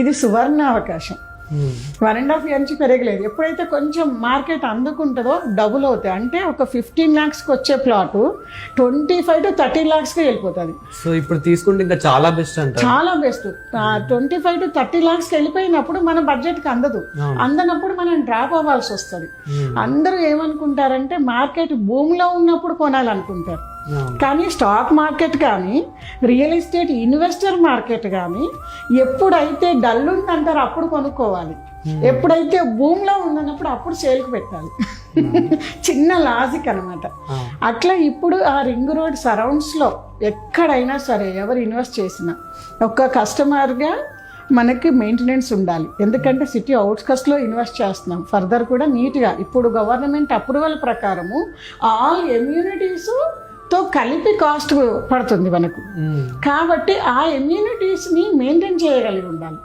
ఇది సువర్ణ అవకాశం. 1.5 year నుంచి పెరగలేదు. ఎప్పుడైతే కొంచెం మార్కెట్ అందుకుంటుందో డబుల్ అవుతాయి. అంటే ఒక 15 lakhsకి వచ్చే ప్లాట్ 25 to 30 lakhsకి వెళ్ళిపోతుంది. సో ఇప్పుడు తీసుకుంటే ఇంకా చాలా బెస్ట్ అంట. చాలా బెస్ట్. 25 to 30 lakhsకి వెళ్ళిపోయినప్పుడు మన బడ్జెట్కి అందదు. అందనప్పుడు మనం డ్రాప్ అవ్వాల్సి వస్తుంది. అందరూ ఏమనుకుంటారంటే మార్కెట్ భూమిలో ఉన్నప్పుడు కొనాలనుకుంటారు. కానీ స్టాక్ మార్కెట్ కానీ రియల్ ఎస్టేట్ ఇన్వెస్టర్ మార్కెట్ కానీ ఎప్పుడైతే డల్ ఉందంటారో అప్పుడు కొనుక్కోవాలి. ఎప్పుడైతే భూమిలో ఉందన్నప్పుడు అప్పుడు సేల్కి పెట్టాలి. చిన్న లాజిక్ అనమాట. అట్లా ఇప్పుడు ఆ రింగ్ రోడ్ సరౌండ్స్లో ఎక్కడైనా సరే ఎవరు ఇన్వెస్ట్ చేసినా ఒక కస్టమర్గా మనకి మెయింటెనెన్స్ ఉండాలి. ఎందుకంటే సిటీ అవుట్స్కట్స్లో ఇన్వెస్ట్ చేస్తున్నాం. ఫర్దర్ కూడా నీట్గా ఇప్పుడు గవర్నమెంట్ అప్రూవల్ ప్రకారము ఆల్ ఎమ్యూనిటీస్ తో కలిపి కాస్ట్ పడుతుంది మనకు. కాబట్టి ఆ ఎమ్యూనిటీస్ని మెయింటైన్ చేయగలిగి ఉండాలి.